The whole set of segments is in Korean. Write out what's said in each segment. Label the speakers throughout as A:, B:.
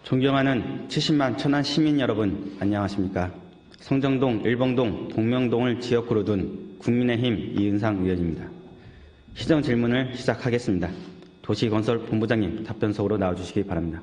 A: 존경하는 70만 천안 시민 여러분, 안녕하십니까? 성정동, 일봉동, 동명동을 지역구로 둔 국민의힘 이은상 의원입니다. 시정 질문을 시작하겠습니다. 도시건설본부장님 답변석으로 나와주시기 바랍니다.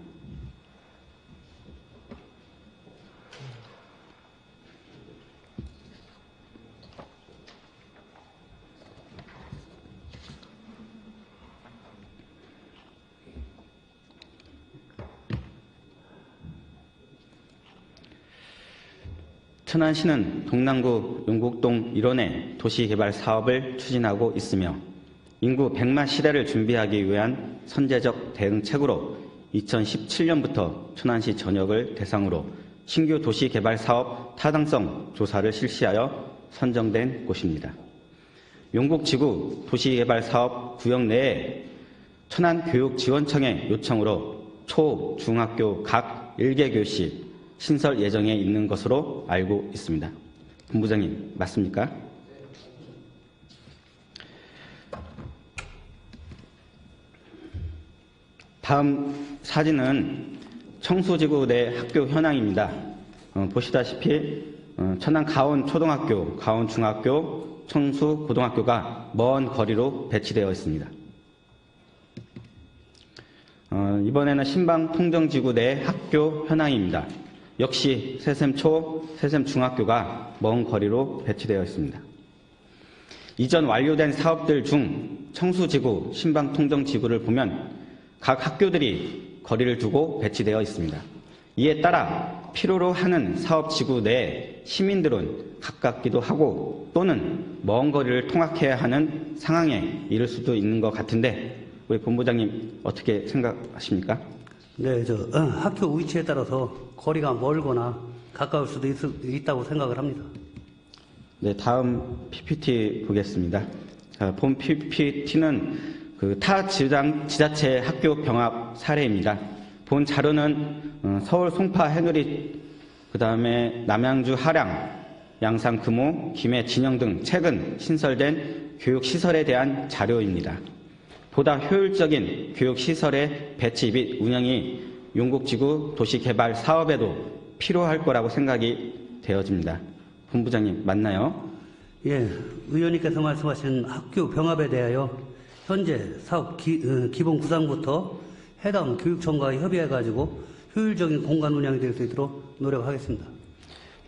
A: 천안시는 동남구 용곡동 일원의 도시개발 사업을 추진하고 있으며 인구 100만 시대를 준비하기 위한 선제적 대응책으로 2017년부터 천안시 전역을 대상으로 신규 도시개발 사업 타당성 조사를 실시하여 선정된 곳입니다. 용곡지구 도시개발 사업 구역 내에 천안교육지원청의 요청으로 초, 중학교 각 1개 교실 신설 예정에 있는 것으로 알고 있습니다. 본부장님, 맞습니까? 다음 사진은 청수지구 내 학교 현황입니다. 보시다시피 천안 가온초등학교, 가온중학교, 청수고등학교가 먼 거리로 배치되어 있습니다. 이번에는 신방통정지구 내 학교 현황입니다. 역시 세샘초, 세샘중학교가 먼 거리로 배치되어 있습니다. 이전 완료된 사업들 중 청수지구, 신방통정지구를 보면 각 학교들이 거리를 두고 배치되어 있습니다. 이에 따라 필요로 하는 사업지구 내 시민들은 가깝기도 하고 또는 먼 거리를 통학해야 하는 상황에 이를 수도 있는 것 같은데 우리 본부장님 어떻게 생각하십니까?
B: 네, 학교 위치에 따라서 거리가 멀거나 가까울 수도 있다고 생각을 합니다.
A: 네, 다음 PPT 보겠습니다. 자, 본 PPT는 타 지자체 학교 병합 사례입니다. 본 자료는 서울 송파 해누리, 그 다음에 남양주 하량, 양산 금호, 김해 진영 등 최근 신설된 교육시설에 대한 자료입니다. 보다 효율적인 교육시설의 배치 및 운영이 용곡지구 도시개발 사업에도 필요할 거라고 생각이 되어집니다. 본부장님, 맞나요?
B: 예, 의원님께서 말씀하신 학교 병합에 대하여 현재 사업 기본 구상부터 해당 교육청과 협의해가지고 효율적인 공간 운영이 될 수 있도록 노력하겠습니다.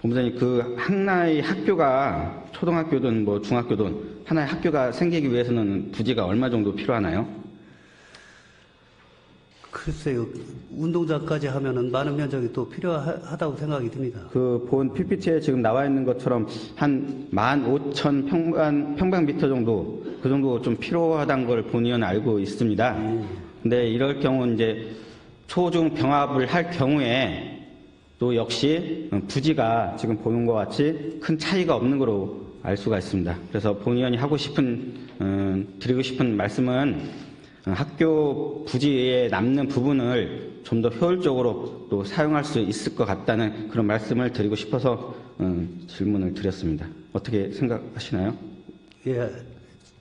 A: 본부장님, 하나의 학교가 초등학교든 중학교든 하나의 학교가 생기기 위해서는 부지가 얼마 정도 필요하나요?
B: 글쎄요, 운동장까지 하면은 많은 면적이 또 필요하다고 생각이 듭니다.
A: 본 PPT에 지금 나와 있는 것처럼 한 15,000 평방미터 정도, 그 정도 좀 필요하다는 걸 본 의원은 알고 있습니다. 근데 이럴 경우 이제 초중 병합을 할 경우에 또 역시 부지가 지금 보는 것 같이 큰 차이가 없는 거로 알 수가 있습니다. 그래서 본 의원이 드리고 싶은 말씀은 학교 부지에 남는 부분을 좀 더 효율적으로 또 사용할 수 있을 것 같다는 그런 말씀을 드리고 싶어서 질문을 드렸습니다. 어떻게 생각하시나요?
B: 예,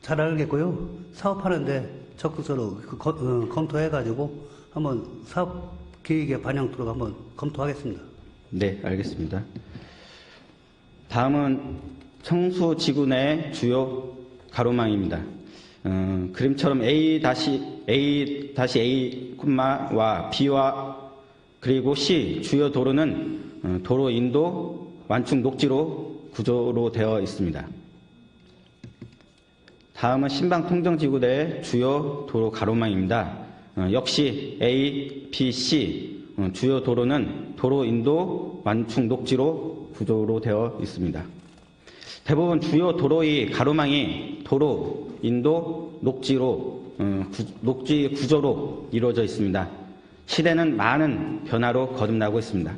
B: 잘 알겠고요. 사업하는데 적극적으로 검토해가지고 한번 사업 계획에 반영토록 한번 검토하겠습니다. 네,
A: 알겠습니다. 다음은 청수지구 내 주요 가로망입니다. 그림처럼 A-A, 와 B와 그리고 C 주요 도로는 도로 인도 완충 녹지로 구조로 되어 있습니다. 다음은 신방통정지구 내 주요 도로 가로망입니다. 역시 A, B, C 주요 도로는 도로 인도 완충 녹지로 구조로 되어 있습니다. 대부분 주요 도로의 가로망이 도로, 인도, 녹지 구조로 이루어져 있습니다. 시대는 많은 변화로 거듭나고 있습니다.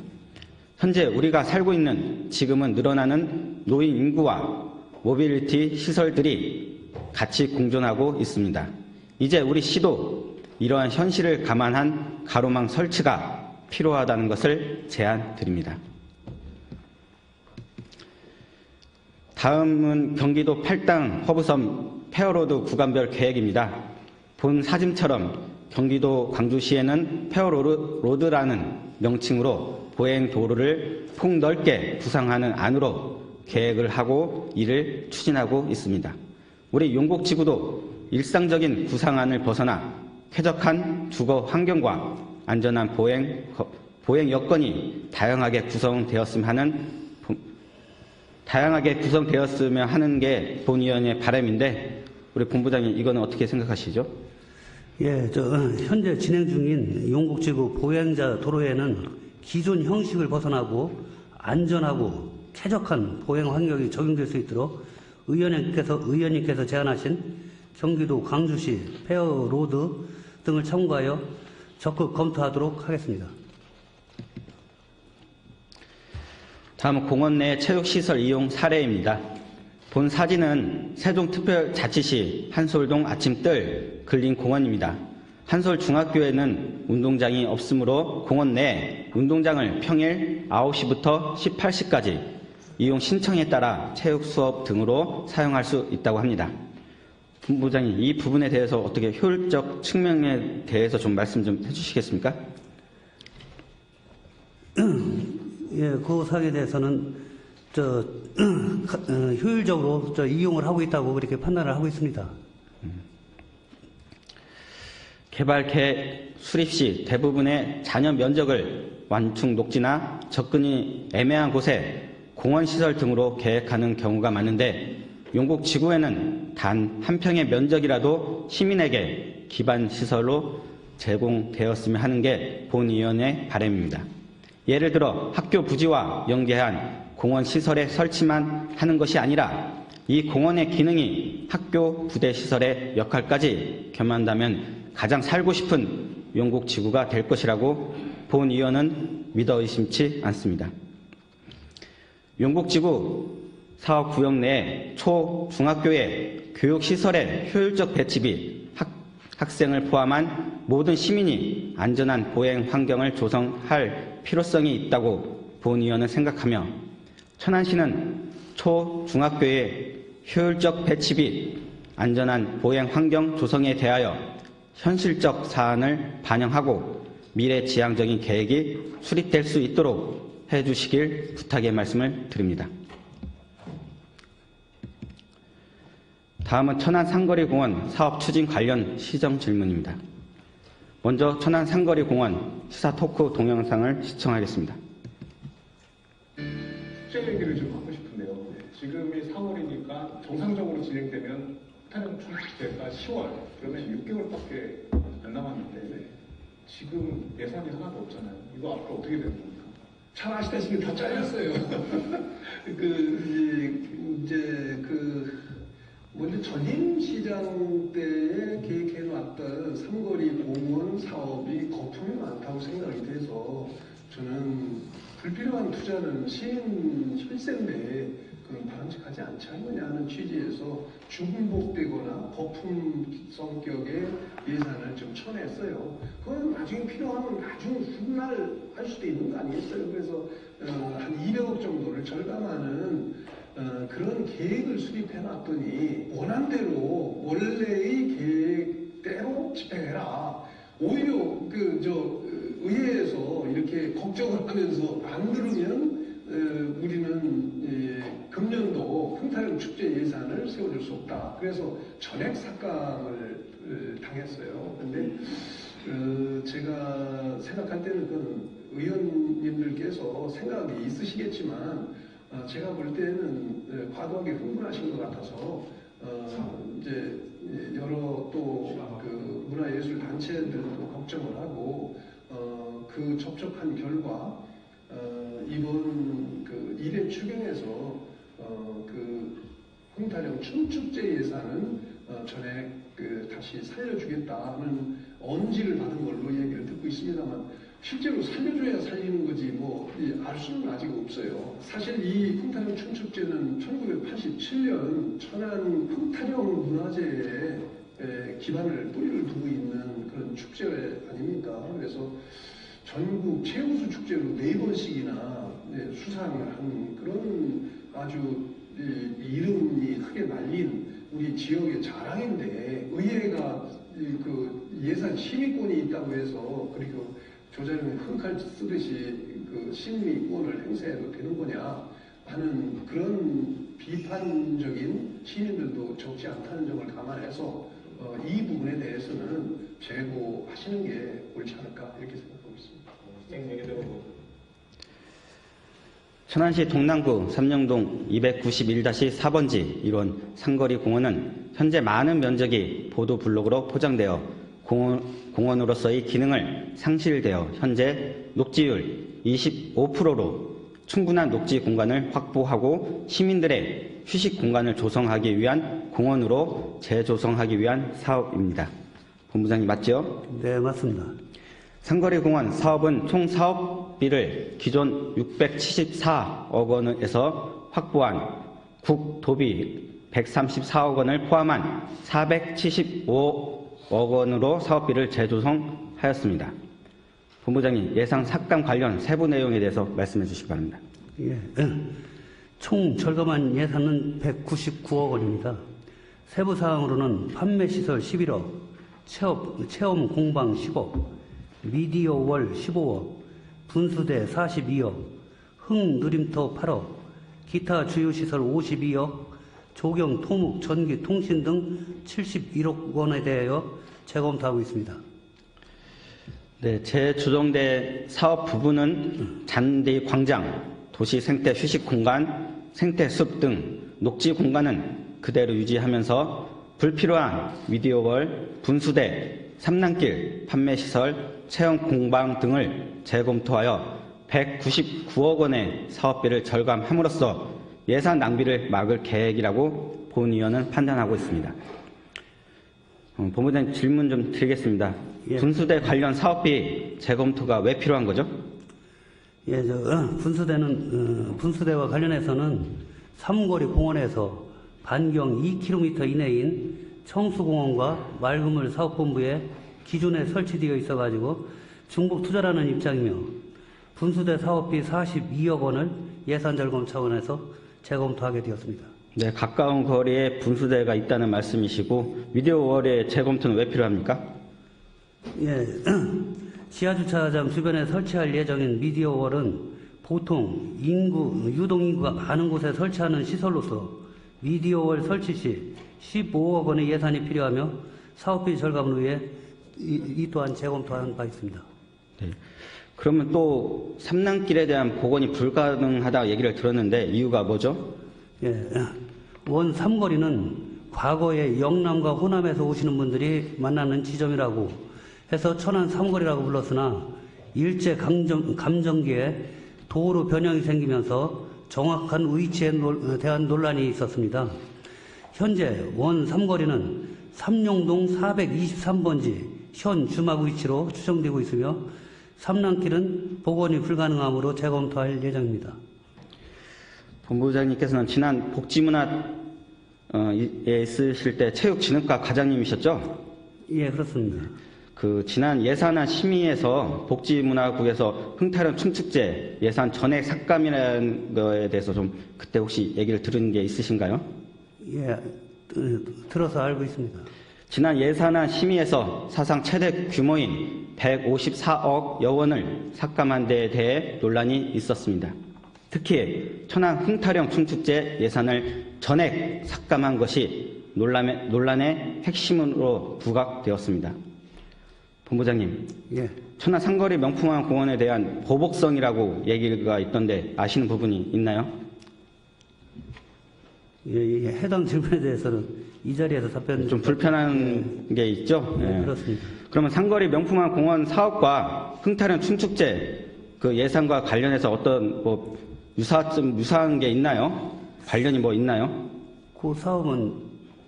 A: 현재 우리가 살고 있는 지금은 늘어나는 노인 인구와 모빌리티 시설들이 같이 공존하고 있습니다. 이제 우리 시도 이러한 현실을 감안한 가로망 설치가 필요하다는 것을 제안드립니다. 다음은 경기도 팔당 허브섬 페어로드 구간별 계획입니다. 본 사진처럼 경기도 광주시에는 페어로드라는 명칭으로 보행 도로를 폭넓게 구상하는 안으로 계획을 하고 이를 추진하고 있습니다. 우리 용곡지구도 일상적인 구상안을 벗어나 쾌적한 주거 환경과 안전한 보행 여건이 다양하게 구성되었으면 하는 게 본위원의 바람인데 우리 본부장님 이거는 어떻게 생각하시죠?
B: 예, 현재 진행 중인 용곡지구 보행자 도로에는 기존 형식을 벗어나고 안전하고 쾌적한 보행 환경이 적용될 수 있도록 의원님께서 제안하신 경기도 광주시 페어로드 등을 참고하여 적극 검토하도록 하겠습니다.
A: 다음은 공원 내 체육시설 이용 사례입니다. 본 사진은 세종특별자치시 한솔동 아침뜰 근린공원입니다. 한솔중학교에는 운동장이 없으므로 공원 내 운동장을 평일 9시부터 18시까지 이용 신청에 따라 체육 수업 등으로 사용할 수 있다고 합니다. 본부장님, 이 부분에 대해서 어떻게 효율적 측면에 대해서 좀 말씀 좀 해주시겠습니까?
B: 예, 그 사항에 대해서는 효율적으로 이용을 하고 있다고 그렇게 판단을 하고 있습니다.
A: 개발 수립 시 대부분의 잔여 면적을 완충 녹지나 접근이 애매한 곳에 공원시설 등으로 계획하는 경우가 많은데 용곡지구에는 단 한 평의 면적이라도 시민에게 기반시설로 제공되었으면 하는 게 본위원의 바람입니다. 예를 들어 학교 부지와 연계한 공원시설의 설치만 하는 것이 아니라 이 공원의 기능이 학교 부대시설의 역할까지 겸한다면 가장 살고 싶은 용곡지구가 될 것이라고 본위원은 믿어 의심치 않습니다. 용곡지구 사업구역 내 초, 중학교의 교육시설의 효율적 배치 및 학생을 포함한 모든 시민이 안전한 보행 환경을 조성할 필요성이 있다고 본위원은 생각하며 천안시는 초, 중학교의 효율적 배치 및 안전한 보행 환경 조성에 대하여 현실적 사안을 반영하고 미래지향적인 계획이 수립될 수 있도록 해주시길 부탁의 말씀을 드립니다. 다음은 천안 상거리공원 사업 추진 관련 시정 질문입니다. 먼저 천안 상거리공원 시사 토크 동영상을 시청하겠습니다.
C: 축제 얘기를 좀 하고 싶은데요. 지금이 3월이니까 정상적으로 진행되면 태릉 축제가 10월, 그러면 6개월밖에 안 남았는데 지금 예산이 하나도 없잖아요. 이거 앞으로 어떻게 되는 겁니까?
D: 잘 아시다시피 다 잘렸어요. 먼저 전임시장 때에 계획해놨던 삼거리 공원 사업이 거품이 많다고 생각이 돼서 저는 불필요한 투자는 시민 혈세인데 그건 바람직하지 않지 않느냐 하는 취지에서 중복되거나 거품 성격의 예산을 좀 쳐냈어요. 그건 나중에 필요하면 나중 훗날 할 수도 있는 거 아니겠어요? 그래서 한 200억 정도를 절감하는 그런 계획을 수립해놨더니 원안대로 원래의 계획대로 집행해라. 오히려 의회에서 이렇게 걱정을 하면서 안 들으면 우리는 금년도 풍타령 축제 예산을 세워줄 수 없다. 그래서 전액 삭감을 당했어요. 근데 제가 생각할 때는 그 의원님들께서 생각이 있으시겠지만 제가 볼 때는 과도하게 흥분하신 것 같아서 이제 여러 또 그 문화예술 단체들도 걱정을 하고 그 접촉한 결과 이번 그 1회 추경에서 그 홍타령 춤축제 예산은 전액 다시 살려주겠다는 언지를 받은 걸로 얘기를 듣고 있습니다만 실제로 살려줘야 살리는 거지 알 수는 아직 없어요. 사실 이 풍타령 춤축제는 1987년 천안 풍타령 문화재에 기반을 뿌리를 두고 있는 그런 축제 아닙니까? 그래서 전국 최우수 축제로 4번씩이나 수상을 한 그런 아주 이름이 크게 날린 우리 지역의 자랑인데 의회가 예산 심의권이 있다고 해서 그리고 조자룡이 큰 칼 쓰듯이 그 심의권을 행사해도 되는 거냐 하는 그런 비판적인 시민들도 적지 않다는 점을 감안해서 이 부분에 대해서는 제고하시는 게 옳지 않을까 이렇게 생각하고 있습니다.
C: 시장 얘기대로
A: 천안시 동남구 삼령동 291-4번지 일원 상거리 공원은 현재 많은 면적이 보도 블록으로 포장되어 공원으로서의 기능을 상실되어 현재 녹지율 25%로 충분한 녹지 공간을 확보하고 시민들의 휴식 공간을 조성하기 위한 공원으로 재조성하기 위한 사업입니다. 본부장님 맞죠?
B: 네, 맞습니다.
A: 상거리 공원 사업은 총 사업비를 기존 674억 원에서 확보한 국도비 134억 원을 포함한 475억 원으로 사업비를 재조성하였습니다. 본부장님, 예상 삭감 관련 세부 내용에 대해서 말씀해 주시기 바랍니다.
B: 예, 총 절감한 예산은 199억 원입니다. 세부 사항으로는 판매 시설 11억, 체험 공방 10억, 미디어 월 15억, 분수대 42억, 흥누림터 8억, 기타 주요 시설 52억, 조경, 토목, 전기, 통신 등 71억 원에 대하여 재검토하고 있습니다.
A: 네, 재조정된 사업 부분은 잔디 광장, 도시 생태 휴식 공간, 생태숲 등 녹지 공간은 그대로 유지하면서 불필요한 미디어월, 분수대, 삼랑길, 판매시설, 체험 공방 등을 재검토하여 199억 원의 사업비를 절감함으로써 예산 낭비를 막을 계획이라고 본위원은 판단하고 있습니다. 본부장님 질문 좀 드리겠습니다.
B: 예.
A: 분수대 관련 사업비 재검토가 왜 필요한 거죠?
B: 예, 분수대와 관련해서는 삼거리 공원에서 반경 2km 이내인 청수공원과 맑음을 사업본부에 기존에 설치되어 있어가지고 중복 투자라는 입장이며 분수대 사업비 42억 원을 예산 절감 차원에서 재검토하게 되었습니다.
A: 네, 가까운 거리에 분수대가 있다는 말씀이시고 미디어월의 재검토는 왜 필요합니까?
B: 예, 지하주차장 주변에 설치할 예정인 미디어월은 보통 유동인구가 많은 곳에 설치하는 시설로서 미디어월 설치 시 15억 원의 예산이 필요하며 사업비 절감을 위해 이 또한 재검토한 바 있습니다.
A: 네. 그러면 또 삼랑길에 대한 복원이 불가능하다 얘기를 들었는데 이유가 뭐죠?
B: 예, 원 삼거리는 과거에 영남과 호남에서 오시는 분들이 만나는 지점이라고 해서 천안 삼거리라고 불렀으나 일제 감정기에 도로 변형이 생기면서 정확한 위치에 대한 논란이 있었습니다. 현재 원 삼거리는 삼룡동 423번지 현 주막 위치로 추정되고 있으며 삼랑길은 복원이 불가능하므로 재검토할 예정입니다.
A: 본부장님께서는 지난 복지문화에 있으실 때 체육진흥과 과장님이셨죠?
B: 예, 그렇습니다.
A: 그 지난 예산안 심의에서 복지문화국에서 흥타령 춤축제 예산 전액 삭감이라는 거에 대해서 좀 그때 혹시 얘기를 들은 게 있으신가요?
B: 예, 들어서 알고 있습니다.
A: 지난 예산안 심의에서 사상 최대 규모인 154억 여원을 삭감한 데에 대해 논란이 있었습니다. 특히 천안 흥타령 춤축제 예산을 전액 삭감한 것이 논란의 핵심으로 부각되었습니다. 본부장님,
B: 예,
A: 천안 상거리 명품화 공원에 대한 보복성이라고 얘기가 있던데 아시는 부분이 있나요?
B: 예, 해당 질문에 대해서는 이 자리에서 답변
A: 좀 불편한 게 있죠?
B: 네,
A: 예.
B: 그렇습니다.
A: 그러면 상거리 명품화 공원 사업과 흥타령 춤축제 그 예산과 관련해서 어떤 뭐 유사한 게 있나요? 관련이 뭐 있나요?
B: 그 사업은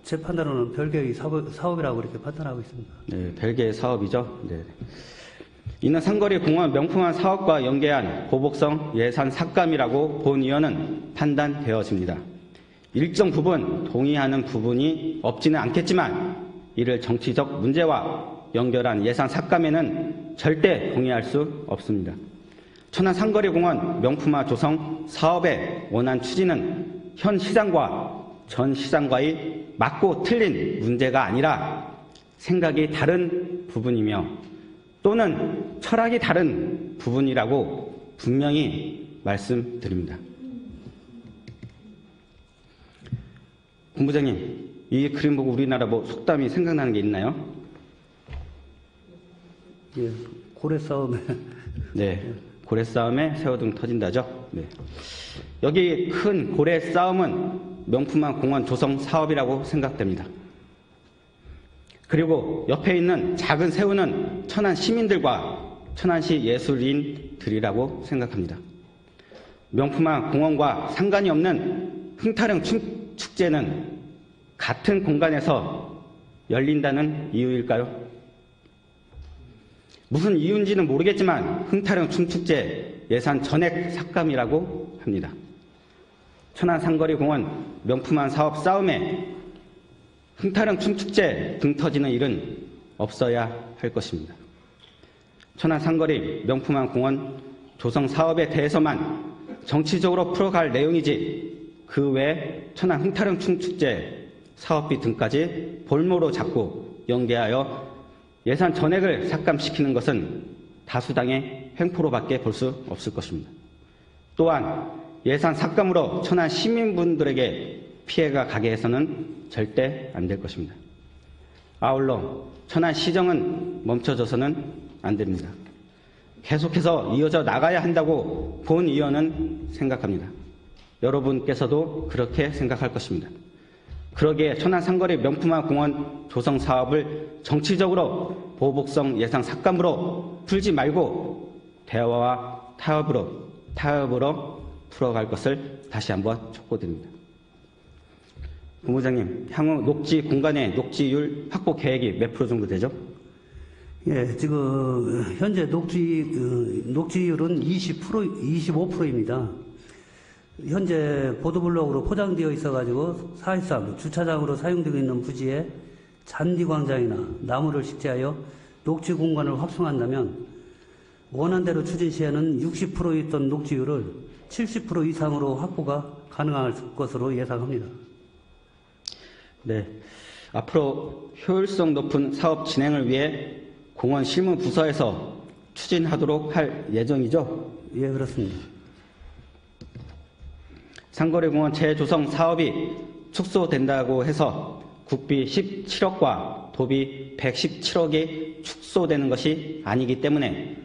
B: 제 판단으로는 별개의 사업이라고 이렇게 판단하고 있습니다.
A: 네, 별개의 사업이죠. 네. 이는 상거리 공원 명품화 사업과 연계한 보복성 예산 삭감이라고 본위원은 판단되어집니다. 일정 부분 동의하는 부분이 없지는 않겠지만 이를 정치적 문제와 연결한 예산 삭감에는 절대 동의할 수 없습니다. 천안 상거리 공원 명품화 조성 사업의 원안 추진은 현 시장과 전 시장과의 맞고 틀린 문제가 아니라 생각이 다른 부분이며 또는 철학이 다른 부분이라고 분명히 말씀드립니다. 본부장님, 이 그림 보고 우리나라 뭐 속담이 생각나는 게 있나요?
B: 예, 고래 싸움에
A: 네, 고래 싸움에 새우등 터진다죠. 네. 여기 큰 고래 싸움은 명품한 공원 조성 사업이라고 생각됩니다. 그리고 옆에 있는 작은 새우는 천안 시민들과 천안시 예술인들이라고 생각합니다. 명품한 공원과 상관이 없는 흥타령 축제는 같은 공간에서 열린다는 이유일까요? 무슨 이유인지는 모르겠지만 흥타령 춤축제 예산 전액 삭감이라고 합니다. 천안 상거리 공원 명품한 사업 싸움에 흥타령 춤축제 등 터지는 일은 없어야 할 것입니다. 천안 상거리 명품한 공원 조성 사업에 대해서만 정치적으로 풀어갈 내용이지 그 외 천안 흥타령 춤축제 사업비 등까지 볼모로 잡고 연계하여 예산 전액을 삭감시키는 것은 다수당의 횡포로밖에 볼 수 없을 것입니다. 또한 예산 삭감으로 천안 시민분들에게 피해가 가게 해서는 절대 안 될 것입니다. 아울러 천안 시정은 멈춰져서는 안 됩니다. 계속해서 이어져 나가야 한다고 본 의원은 생각합니다. 여러분께서도 그렇게 생각할 것입니다. 그러기에 천안 상거리 명품화 공원 조성 사업을 정치적으로 보복성 예산 삭감으로 풀지 말고 대화와 타협으로 풀어갈 것을 다시 한번 촉구드립니다. 본부장님, 향후 녹지 공간의 녹지율 확보 계획이 몇 프로 정도 되죠?
B: 예, 지금 현재 녹지율은 25%입니다. 현재 보도블록으로 포장되어 있어가지고 사실상 주차장으로 사용되고 있는 부지에 잔디광장이나 나무를 식재하여 녹지 공간을 확충한다면 원안대로 추진 시에는 60% 있던 녹지율을 70% 이상으로 확보가 가능할 것으로 예상합니다.
A: 네, 앞으로 효율성 높은 사업 진행을 위해 공원 실무 부서에서 추진하도록 할 예정이죠?
B: 예, 그렇습니다.
A: 상거리 공원 재조성 사업이 축소된다고 해서 국비 17억과 도비 117억이 축소되는 것이 아니기 때문에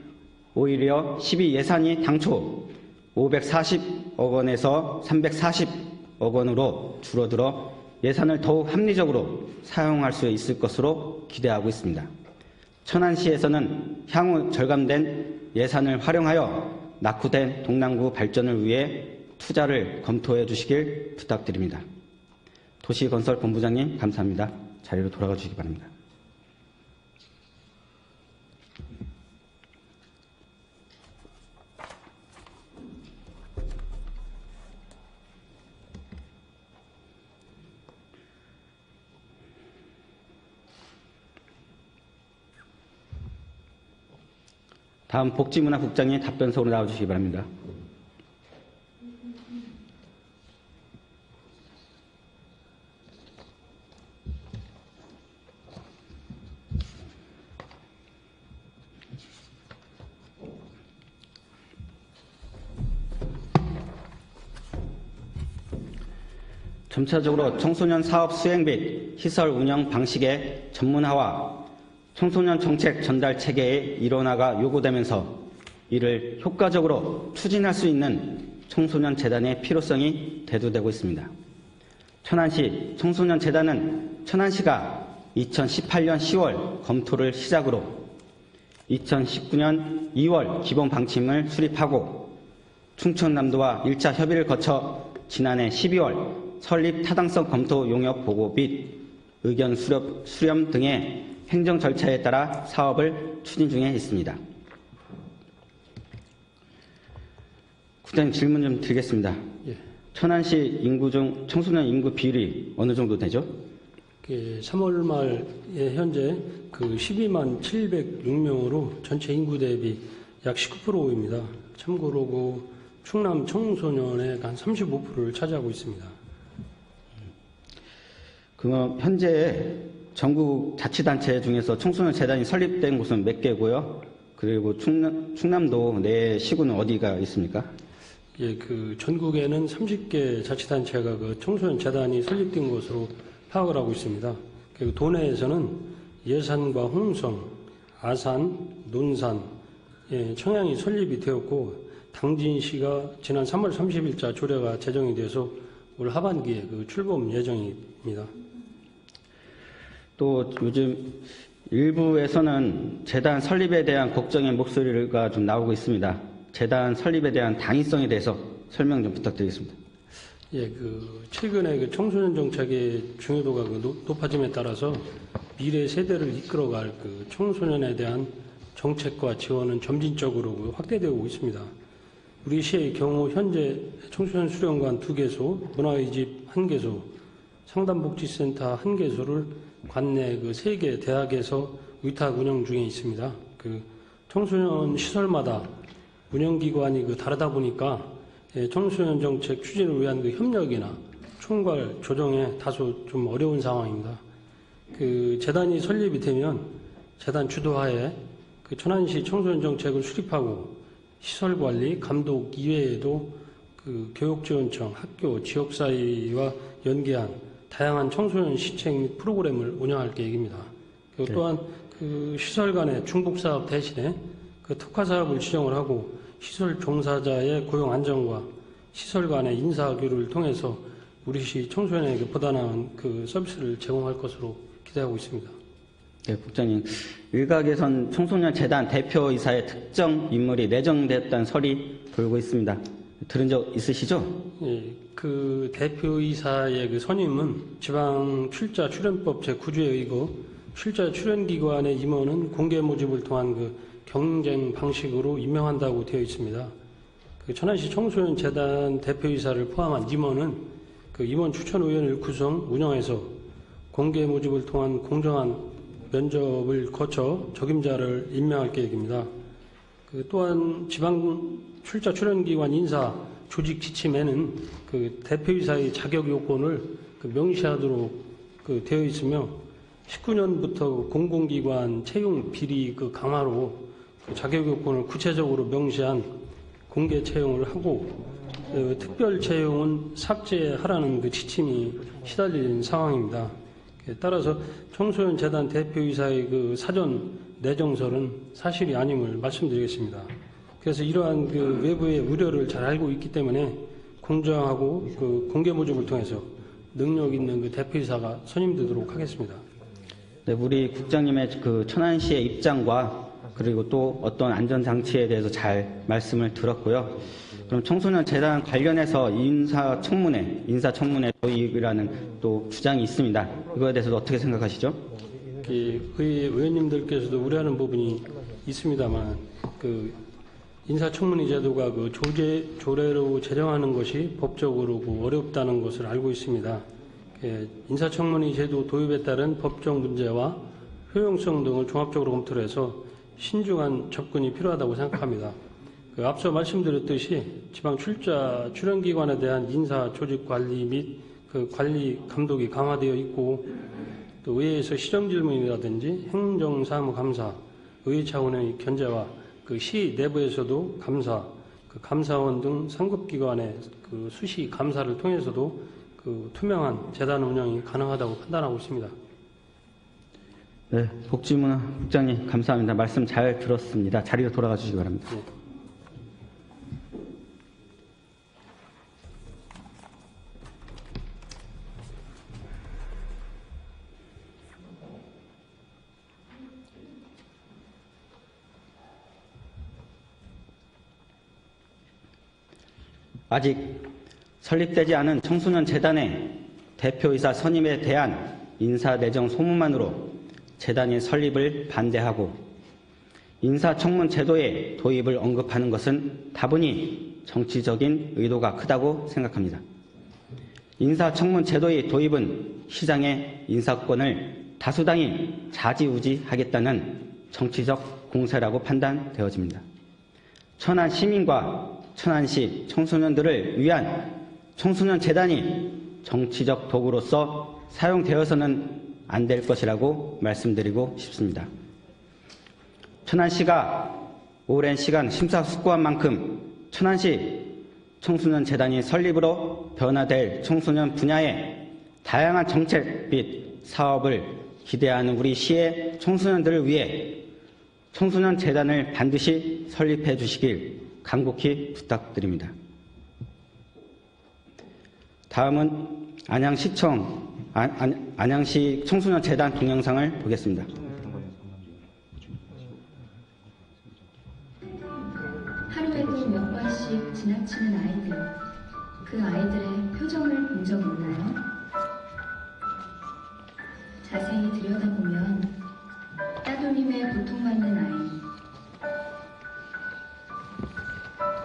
A: 오히려 12 예산이 당초 540억 원에서 340억 원으로 줄어들어 예산을 더욱 합리적으로 사용할 수 있을 것으로 기대하고 있습니다. 천안시에서는 향후 절감된 예산을 활용하여 낙후된 동남구 발전을 위해 투자를 검토해 주시길 부탁드립니다. 도시건설본부장님, 감사합니다. 자리로 돌아가 주시기 바랍니다. 다음 복지문화국장님 답변서로 나와주시기 바랍니다. 점차적으로 청소년 사업 수행 및 시설 운영 방식의 전문화와 청소년 정책 전달 체계의 일원화가 요구되면서 이를 효과적으로 추진할 수 있는 청소년 재단의 필요성이 대두되고 있습니다. 천안시 청소년 재단은 천안시가 2018년 10월 검토를 시작으로 2019년 2월 기본 방침을 수립하고 충청남도와 1차 협의를 거쳐 지난해 12월 설립 타당성 검토 용역 보고 및 의견 수렴 등의 행정 절차에 따라 사업을 추진 중에 있습니다. 국장님, 질문 좀 드리겠습니다.
E: 예.
A: 천안시 인구 중 청소년 인구 비율이 어느 정도 되죠?
E: 3월 말에 현재 12만 706명으로 전체 인구 대비 약 19%입니다. 참고로 충남 청소년의 한 35%를 차지하고 있습니다.
A: 그럼 현재 전국 자치단체 중에서 청소년 재단이 설립된 곳은 몇 개고요? 그리고 충남도 내 시구는 어디가 있습니까?
E: 예, 그 전국에는 30개 자치단체가 그 청소년 재단이 설립된 것으로 파악을 하고 있습니다. 그리고 도내에서는 예산과 홍성, 아산, 논산, 예, 청양이 설립이 되었고 당진시가 지난 3월 30일자 조례가 제정이 돼서 올 하반기에 그 출범 예정입니다.
A: 또 요즘 일부에서는 재단 설립에 대한 걱정의 목소리가 좀 나오고 있습니다. 재단 설립에 대한 당위성에 대해서 설명 좀 부탁드리겠습니다.
E: 예, 그 최근에 그 청소년 정책의 중요도가 높아짐에 따라서 미래 세대를 이끌어갈 그 청소년에 대한 정책과 지원은 점진적으로 확대되고 있습니다. 우리 시의 경우 현재 청소년 수련관 2개소, 문화의집 1개소, 상담복지센터 1개소를 관내 그 3개 대학에서 위탁 운영 중에 있습니다. 그 청소년 시설마다 운영기관이 그 다르다 보니까 청소년 정책 추진을 위한 그 협력이나 총괄 조정에 다소 좀 어려운 상황입니다. 그 재단이 설립이 되면 재단 주도하에 그 천안시 청소년 정책을 수립하고 시설 관리, 감독 이외에도 그 교육지원청, 학교, 지역사회와 연계한 다양한 청소년 시책 및 프로그램을 운영할 계획입니다. 그리고 또한 그 시설 간의 중복 사업 대신에 그 특화 사업을 지정을 하고 시설 종사자의 고용 안정과 시설 간의 인사 교류를 통해서 우리 시 청소년에게 보다 나은 그 서비스를 제공할 것으로 기대하고 있습니다.
A: 네, 국장님. 일각에선 청소년 재단 대표이사의 특정 인물이 내정됐다는 설이 돌고 있습니다. 들은 적 있으시죠?
E: 예, 그 대표이사의 그 선임은 지방 출자 출연법 제9조에 의거 출자 출연기관의 임원은 공개 모집을 통한 그 경쟁 방식으로 임명한다고 되어 있습니다. 그 천안시 청소년 재단 대표이사를 포함한 임원은 그 임원 추천위원회를 구성 운영해서 공개 모집을 통한 공정한 면접을 거쳐 적임자를 임명할 계획입니다. 그 또한 지방 출자 출연기관 인사 조직 지침에는 그 대표이사의 자격 요건을 그 명시하도록 그 되어 있으며 19년부터 공공기관 채용 비리 그 강화로 그 자격 요건을 구체적으로 명시한 공개 채용을 하고 그 특별 채용은 삭제하라는 그 지침이 시달린 상황입니다. 따라서 청소년 재단 대표이사의 그 사전 내정설은 사실이 아님을 말씀드리겠습니다. 그래서 이러한 그 외부의 우려를 잘 알고 있기 때문에 공정하고 그 공개 모집을 통해서 능력 있는 그 대표이사가 선임되도록 하겠습니다.
A: 네, 우리 국장님의 그 천안시의 입장과 그리고 또 어떤 안전장치에 대해서 잘 말씀을 들었고요. 그럼 청소년 재단 관련해서 인사청문회 도입이라는 또 주장이 있습니다. 이거에 대해서 어떻게 생각하시죠?
E: 의원님들께서도 우려하는 부분이 있습니다만 그 인사청문회 제도가 그 조례로 제정하는 것이 법적으로 어렵다는 것을 알고 있습니다. 인사청문회 제도 도입에 따른 법적 문제와 효용성 등을 종합적으로 검토를 해서 신중한 접근이 필요하다고 생각합니다. 그 앞서 말씀드렸듯이 지방 출자 출연기관에 대한 인사 조직 관리 및 그 관리 감독이 강화되어 있고 또 의회에서 시정질문이라든지 행정사무감사, 의회 차원의 견제와 그 시 내부에서도 감사, 그 감사원 등 상급기관의 그 수시 감사를 통해서도 그 투명한 재단 운영이 가능하다고 판단하고 있습니다.
A: 네, 복지문화 국장님 감사합니다. 말씀 잘 들었습니다. 자리로 돌아가 주시기 바랍니다.
E: 네.
A: 아직 설립되지 않은 청소년 재단의 대표이사 선임에 대한 인사내정 소문만으로 재단의 설립을 반대하고 인사청문 제도의 도입을 언급하는 것은 다분히 정치적인 의도가 크다고 생각합니다. 인사청문 제도의 도입은 시장의 인사권을 다수당이 좌지우지하겠다는 정치적 공세라고 판단되어집니다. 천안 시민과 천안시 청소년들을 위한 청소년 재단이 정치적 도구로서 사용되어서는 안 될 것이라고 말씀드리고 싶습니다. 천안시가 오랜 시간 심사숙고한 만큼 천안시 청소년 재단이 설립으로 변화될 청소년 분야의 다양한 정책 및 사업을 기대하는 우리 시의 청소년들을 위해 청소년 재단을 반드시 설립해 주시길 간곡히 부탁드립니다. 다음은 안양시 청소년 재단 동영상을 보겠습니다.
F: 하루에도 몇 번씩 지나치는 아이들, 그 아이들의 표정을 본 적 있나요? 자세히 들여다보면 따돌림에 고통받는 아이,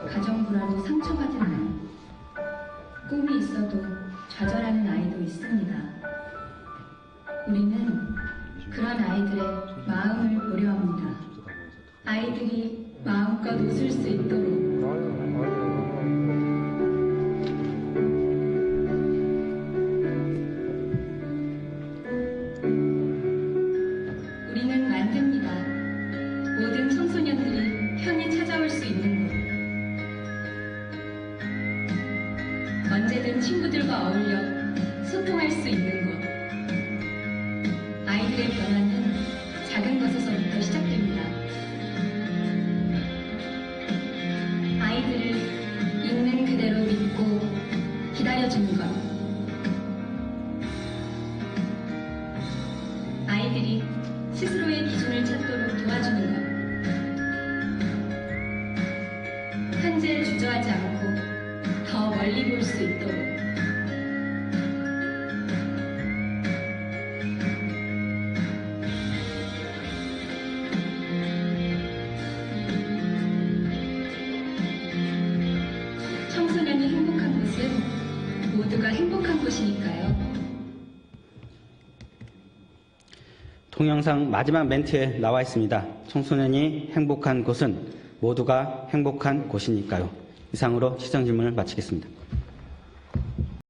F: 가정 불화로 상처받은 아이, 꿈이 있어도 좌절하는 아이도 있습니다. 우리는 그런 아이들의 마음을 보려 합니다. 아이들이 마음껏 웃을 수 있도록 우리는 만듭니다. 모든 청소년들이 편히 찾아올 수 있는 곳. 언제든 친구들과 어울려 소통할 수 있는 곳. 아이들의 변화는 작은 것에서부터 시작됩니다. 아이들을 있는 그대로 믿고 기다려주는 것. 아이들이 스스로의 기준을 찾도록 도와주는 것. 현재 주저하지 않고 더 멀리 볼 수 있도록. 청소년이 행복한 곳은 모두가 행복한 곳이니까요.
A: 동영상 마지막 멘트에 나와 있습니다. 청소년이 행복한 곳은 모두가 행복한 곳이니까요. 이상으로 시정질문을 마치겠습니다.